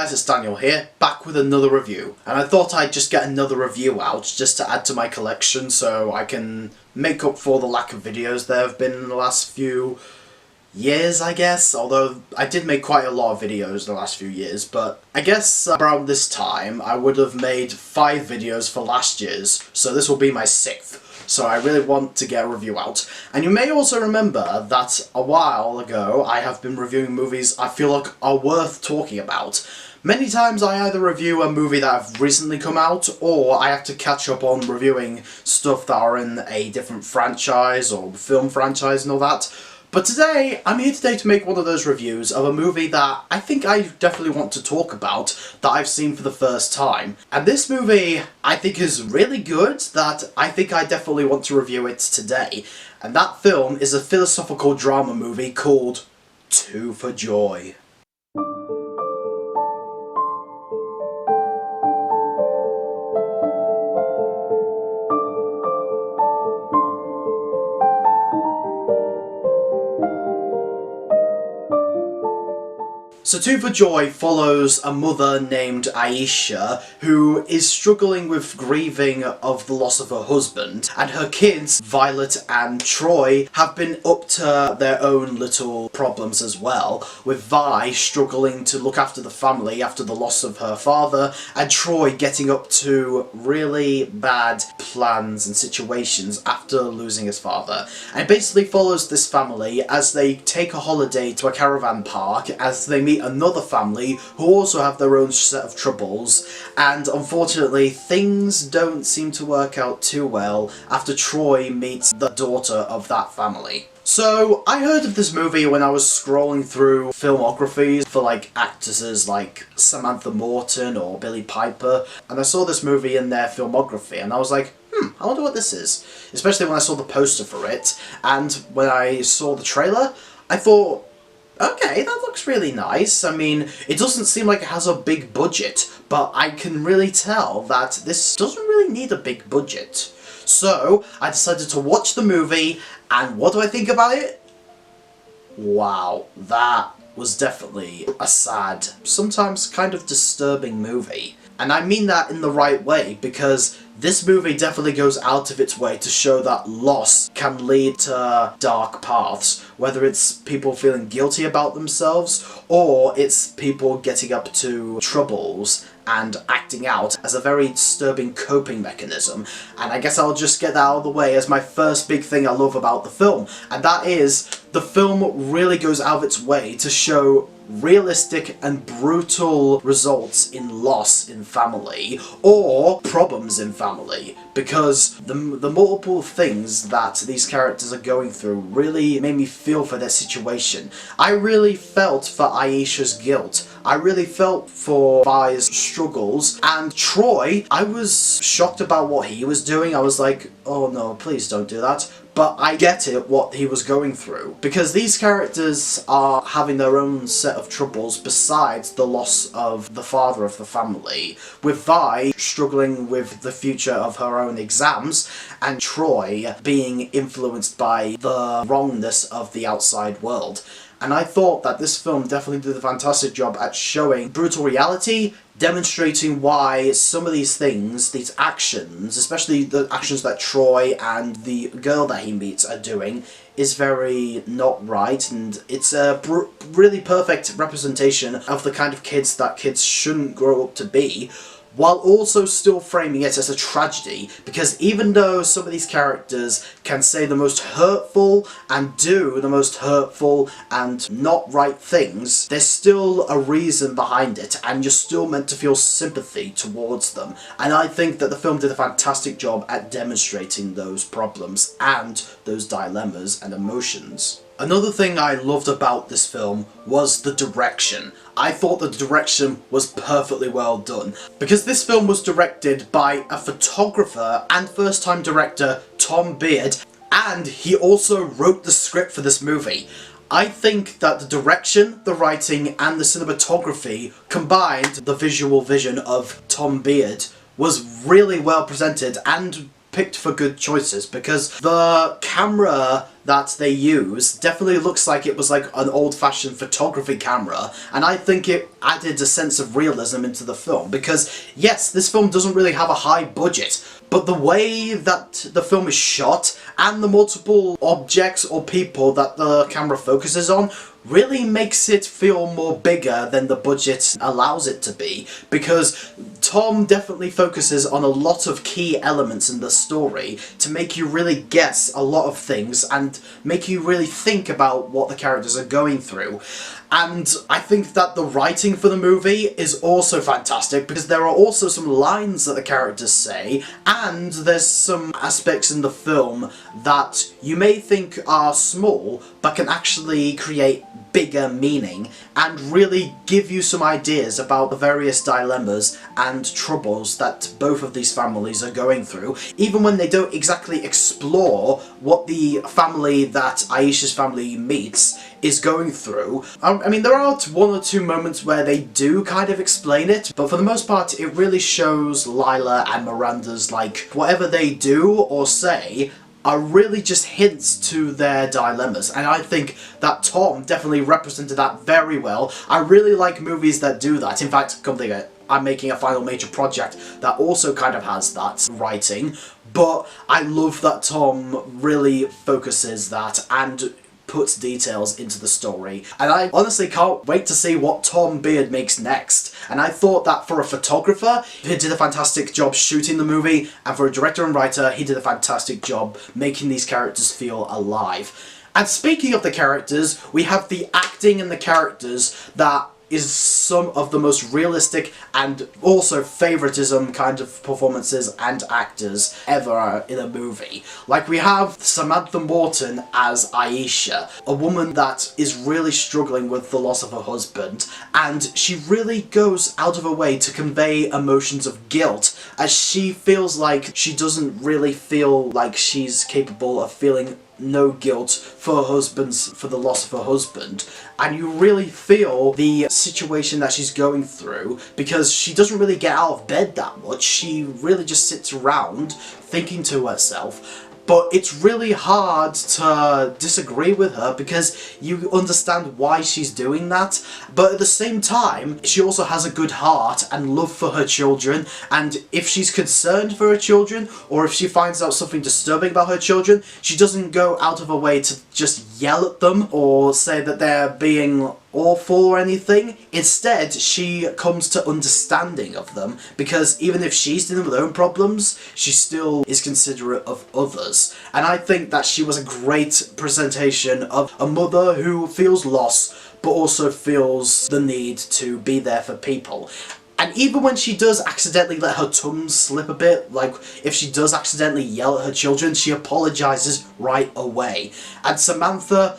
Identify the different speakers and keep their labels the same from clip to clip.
Speaker 1: guys, it's Daniel here, back with another review. And I thought I'd just get another review out, just to add to my collection so I can make up for the lack of videos there have been in the last few years, I guess. Although, I did make quite a lot of videos in the last few years, but I guess around this time I would have made 5 videos for last year's, so this will be my 6th. So I really want to get a review out. And you may also remember that a while ago I have been reviewing movies I feel like are worth talking about. Many times I either review a movie that have recently come out, or I have to catch up on reviewing stuff that are in a different franchise or film franchise and all that. But today, I'm here today to make one of those reviews of a movie that I think I definitely want to talk about, that I've seen for the first time. And this movie, I think, is really good, that I think I definitely want to review it today. And that film is a philosophical drama movie called Two for Joy. So Two for Joy follows a mother named Aisha who is struggling with grieving of the loss of her husband, and her kids, Violet and Troy, have been up to their own little problems as well, with Vi struggling to look after the family after the loss of her father, and Troy getting up to really bad plans and situations after losing his father. And it basically follows this family as they take a holiday to a caravan park, as they meet another family who also have their own set of troubles, and unfortunately things don't seem to work out too well after Troy meets the daughter of that family. So, I heard of this movie when I was scrolling through filmographies for like actresses like Samantha Morton or Billie Piper, and I saw this movie in their filmography and I was like, I wonder what this is. Especially when I saw the poster for it, and when I saw the trailer, I thought, okay, that looks really nice. I mean, it doesn't seem like it has a big budget, but I can really tell that this doesn't really need a big budget. So, I decided to watch the movie, and what do I think about it? Wow, that was definitely a sad, sometimes kind of disturbing movie. And I mean that in the right way, because this movie definitely goes out of its way to show that loss can lead to dark paths, whether it's people feeling guilty about themselves, or it's people getting up to troubles and acting out as a very disturbing coping mechanism. And I guess I'll just get that out of the way as my first big thing I love about the film, and that is, the film really goes out of its way to show realistic and brutal results in loss in family, or problems in family, because the multiple things that these characters are going through really made me feel for their situation. I really felt for Aisha's guilt, I really felt for Vi's struggles, and Troy, I was shocked about what he was doing. I was like, oh no, please don't do that. But I get it, what he was going through, because these characters are having their own set of troubles besides the loss of the father of the family, with Vi struggling with the future of her own exams, and Troy being influenced by the wrongness of the outside world. And I thought that this film definitely did a fantastic job at showing brutal reality, demonstrating why some of these things, these actions, especially the actions that Troy and the girl that he meets are doing, is very not right, and it's a really perfect representation of the kind of kids that kids shouldn't grow up to be, while also still framing it as a tragedy, because even though some of these characters can say the most hurtful and do the most hurtful and not right things, there's still a reason behind it, and you're still meant to feel sympathy towards them. And I think that the film did a fantastic job at demonstrating those problems and those dilemmas and emotions. Another thing I loved about this film was the direction. I thought the direction was perfectly well done, because this film was directed by a photographer and first-time director, Tom Beard, and he also wrote the script for this movie. I think that the direction, the writing, and the cinematography combined the visual vision of Tom Beard was really well presented and picked for good choices, because the camera that they use definitely looks like it was like an old-fashioned photography camera, and I think it added a sense of realism into the film, because yes, this film doesn't really have a high budget, but the way that the film is shot and the multiple objects or people that the camera focuses on really makes it feel more bigger than the budget allows it to be, because Tom definitely focuses on a lot of key elements in the story to make you really guess a lot of things and make you really think about what the characters are going through. And I think that the writing for the movie is also fantastic, because there are also some lines that the characters say, and there's some aspects in the film that you may think are small, but can actually create bigger meaning and really give you some ideas about the various dilemmas and troubles that both of these families are going through, even when they don't exactly explore what the family that Aisha's family meets is going through. I mean, there are one or two moments where they do kind of explain it, but for the most part it really shows Lila and Miranda's, like, whatever they do or say are really just hints to their dilemmas, and I think that Tom definitely represented that very well. I really like movies that do that. In fact, come think of it, I'm making a final major project that also kind of has that writing, but I love that Tom really focuses that and puts details into the story, and I honestly can't wait to see what Tom Beard makes next. And I thought that for a photographer, he did a fantastic job shooting the movie, and for a director and writer, he did a fantastic job making these characters feel alive. And speaking of the characters, we have the acting in the characters that is some of the most realistic and also favoritism kind of performances and actors ever in a movie. Like, we have Samantha Morton as Aisha, a woman that is really struggling with the loss of her husband, and she really goes out of her way to convey emotions of guilt, as she feels like she doesn't really feel like she's capable of feeling no guilt for the loss of her husband, and you really feel the situation that she's going through, because she doesn't really get out of bed that much. She really just sits around thinking to herself. But it's really hard to disagree with her, because you understand why she's doing that, but at the same time, she also has a good heart and love for her children, and if she's concerned for her children, or if she finds out something disturbing about her children, she doesn't go out of her way to just yell at them or say that they're being awful or anything. Instead, she comes to understanding of them, because even if she's dealing with her own problems, she still is considerate of others. And I think that she was a great presentation of a mother who feels loss, but also feels the need to be there for people. And even when she does accidentally let her tongue slip a bit, like if she does accidentally yell at her children, she apologises right away. And Samantha,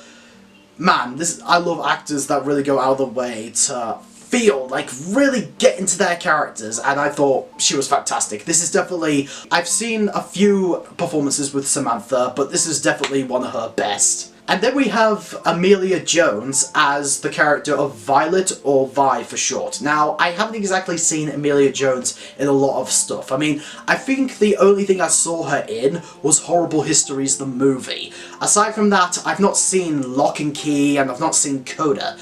Speaker 1: man, I love actors that really go out of the way to feel, like, really get into their characters, and I thought she was fantastic. This is definitely, I've seen a few performances with Samantha, but this is definitely one of her best. And then we have Emilia Jones as the character of Violet, or Vi for short. Now, I haven't exactly seen Emilia Jones in a lot of stuff. I mean, I think the only thing I saw her in was Horrible Histories, the movie. Aside from that, I've not seen Lock and Key, and I've not seen Coda.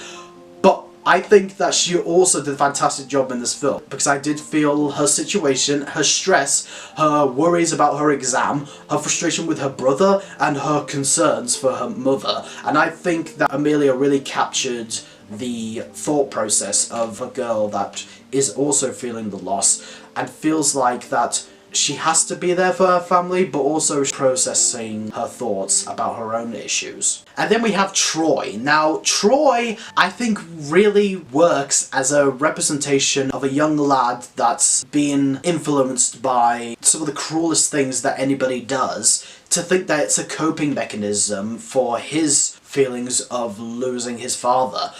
Speaker 1: But I think that she also did a fantastic job in this film, because I did feel her situation, her stress, her worries about her exam, her frustration with her brother, and her concerns for her mother. And I think that Emilia really captured the thought process of a girl that is also feeling the loss, and feels like that she has to be there for her family, but also processing her thoughts about her own issues. And then we have Troy. Now, Troy, I think, really works as a representation of a young lad that's been influenced by some of the cruelest things that anybody does, to think that it's a coping mechanism for his feelings of losing his father.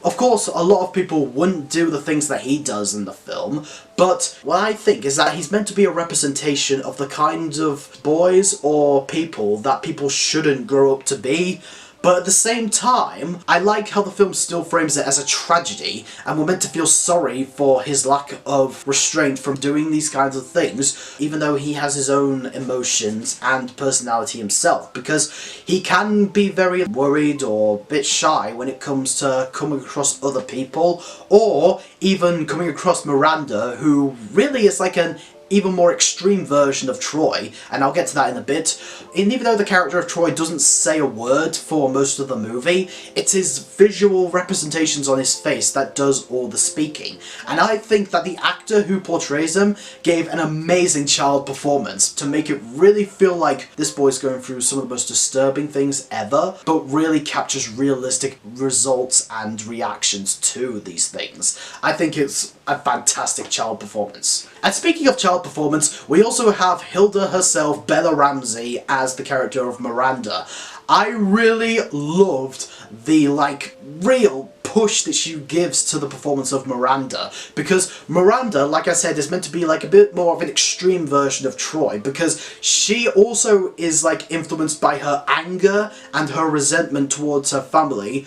Speaker 1: Of course, a lot of people wouldn't do the things that he does in the film, but what I think is that he's meant to be a representation of the kind of boys or people that people shouldn't grow up to be, But at the same time, I like how the film still frames it as a tragedy, and we're meant to feel sorry for his lack of restraint from doing these kinds of things, even though he has his own emotions and personality himself, because he can be very worried or a bit shy when it comes to coming across other people, or even coming across Miranda, who really is like an even more extreme version of Troy, and I'll get to that in a bit. And even though the character of Troy doesn't say a word for most of the movie, it's his visual representations on his face that does all the speaking. And I think that the actor who portrays him gave an amazing child performance to make it really feel like this boy's going through some of the most disturbing things ever, but really captures realistic results and reactions to these things. I think it's a fantastic child performance. And speaking of child performance, we also have Hilda herself, Bella Ramsey, as the character of Miranda. I really loved the, real push that she gives to the performance of Miranda, because Miranda, like I said, is meant to be a bit more of an extreme version of Troy, because she also is influenced by her anger and her resentment towards her family,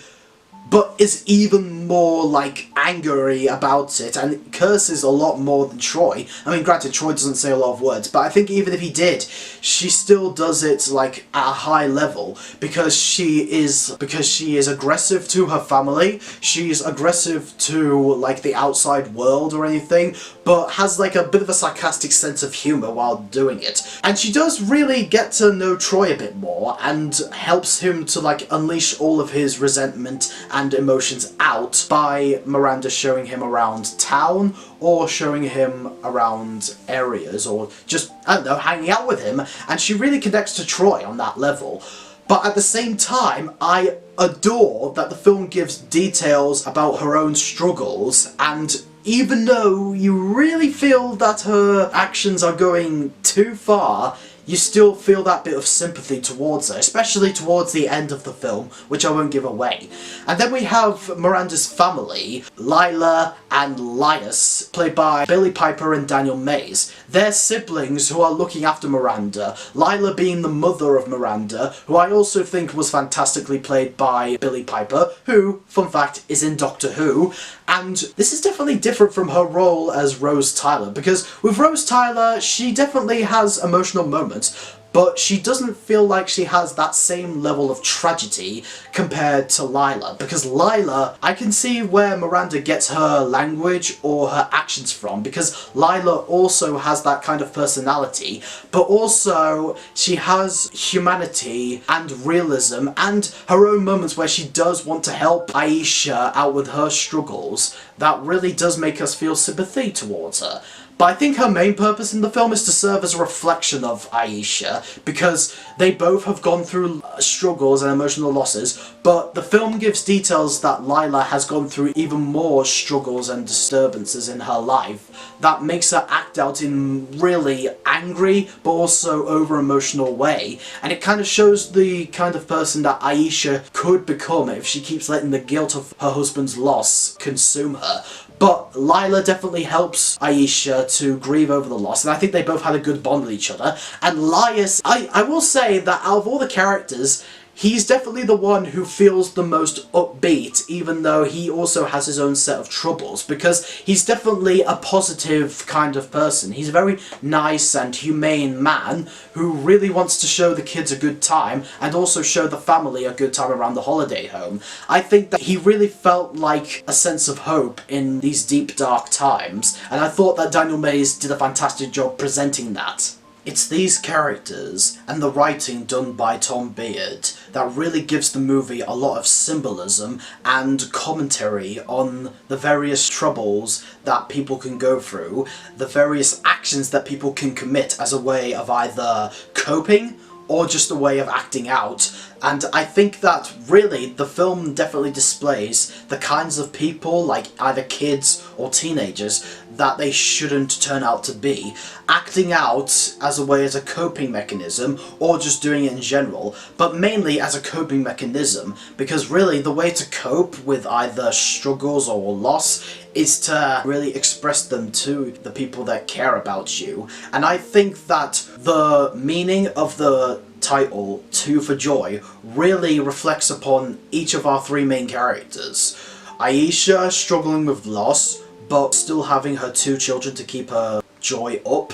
Speaker 1: but is even more angry about it and curses a lot more than Troy. I mean, granted, Troy doesn't say a lot of words, but I think even if he did, she still does it at a high level, because she is aggressive to her family. She's aggressive to the outside world or anything, but has a bit of a sarcastic sense of humor while doing it. And she does really get to know Troy a bit more and helps him to unleash all of his resentment and emotions out by Miranda showing him around town, or showing him around areas, or just, I don't know, hanging out with him, and she really connects to Troy on that level. But at the same time, I adore that the film gives details about her own struggles, and even though you really feel that her actions are going too far, you still feel that bit of sympathy towards her, especially towards the end of the film, which I won't give away. And then we have Miranda's family, Lila and Lias, played by Billy Piper and Daniel Mays. They're siblings who are looking after Miranda, Lila being the mother of Miranda, who I also think was fantastically played by Billy Piper, who, fun fact, is in Doctor Who. And this is definitely different from her role as Rose Tyler, because with Rose Tyler, she definitely has emotional moments, but she doesn't feel like she has that same level of tragedy compared to Lila, because Lila, I can see where Miranda gets her language or her actions from, because Lila also has that kind of personality, but also she has humanity and realism and her own moments where she does want to help Aisha out with her struggles. That really does make us feel sympathy towards her. But I think her main purpose in the film is to serve as a reflection of Aisha, because they both have gone through struggles and emotional losses, but the film gives details that Lila has gone through even more struggles and disturbances in her life that makes her act out in really angry but also over-emotional way, and it kind of shows the kind of person that Aisha could become if she keeps letting the guilt of her husband's loss consume her. But Lila definitely helps Aisha to grieve over the loss, and I think they both had a good bond with each other. And Lias, I will say that out of all the characters, he's definitely the one who feels the most upbeat, even though he also has his own set of troubles, because he's definitely a positive kind of person. He's a very nice and humane man who really wants to show the kids a good time and also show the family a good time around the holiday home. I think that he really felt like a sense of hope in these deep, dark times, and I thought that Daniel Mays did a fantastic job presenting that. It's these characters and the writing done by Tom Beard that really gives the movie a lot of symbolism and commentary on the various troubles that people can go through, the various actions that people can commit as a way of either coping or just a way of acting out. And I think that really the film definitely displays the kinds of people, like either kids or teenagers, that they shouldn't turn out to be, acting out as a way, as a coping mechanism, or just doing it in general, but mainly as a coping mechanism, because really the way to cope with either struggles or loss is to really express them to the people that care about you. And I think that the meaning of the title, Two for Joy, really reflects upon each of our three main characters. Aisha struggling with loss, but still having her two children to keep her joy up.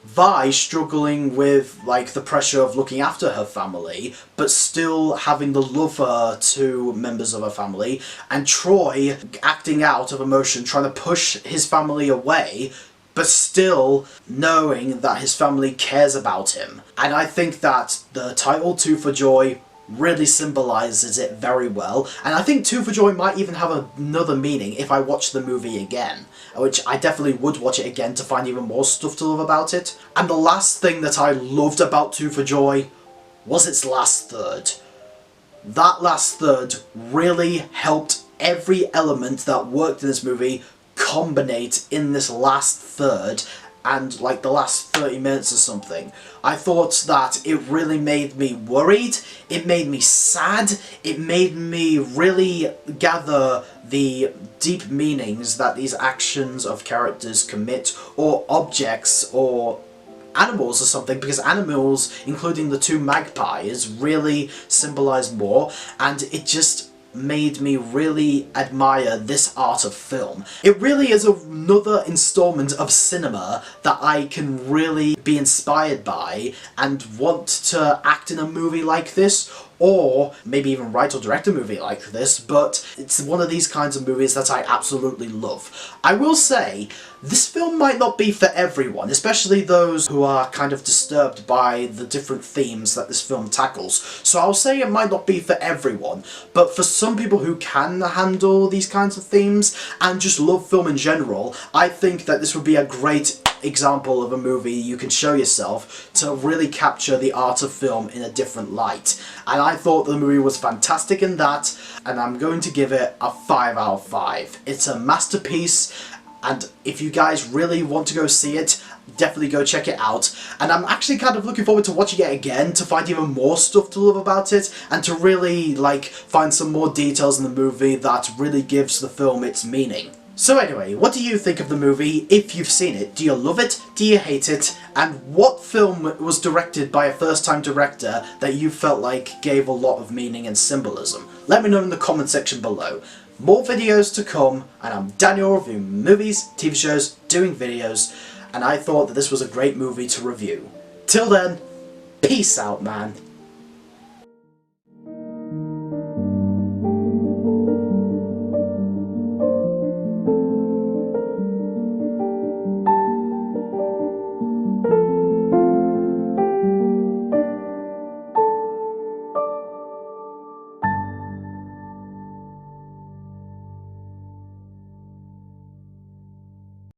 Speaker 1: Vi struggling with like the pressure of looking after her family, but still having the love for her two members of her family, and Troy acting out of emotion, trying to push his family away, but still knowing that his family cares about him. And I think that the title Two for Joy really symbolises it very well, and I think Two for Joy might even have another meaning if I watch the movie again, which I definitely would watch it again to find even more stuff to love about it. And the last thing that I loved about Two for Joy was its last third. That last third really helped every element that worked in this movie combinate in this last third, and like the last 30 minutes or something. I thought that it really made me worried, it made me sad, it made me really gather the deep meanings that these actions of characters commit, or objects, or animals or something, because animals, including the two magpies, really symbolise more, and it just made me really admire this art of film. It really is another installment of cinema that I can really be inspired by and want to act in a movie like this, or maybe even write or direct a movie like this, but it's one of these kinds of movies that I absolutely love. I will say, this film might not be for everyone, especially those who are kind of disturbed by the different themes that this film tackles. So I'll say it might not be for everyone, but for some people who can handle these kinds of themes and just love film in general, I think that this would be a great example of a movie you can show yourself to really capture the art of film in a different light. And I thought the movie was fantastic in that, and I'm going to give it a 5 out of 5. It's a masterpiece, and if you guys really want to go see it, definitely go check it out. And I'm actually kind of looking forward to watching it again to find even more stuff to love about it, and to really like find some more details in the movie that really gives the film its meaning. So anyway, what do you think of the movie if you've seen it? Do you love it? Do you hate it? And what film was directed by a first-time director that you felt like gave a lot of meaning and symbolism? Let me know in the comment section below. More videos to come, and I'm Daniel reviewing movies, TV shows, doing videos, and I thought that this was a great movie to review. Till then, peace out, man.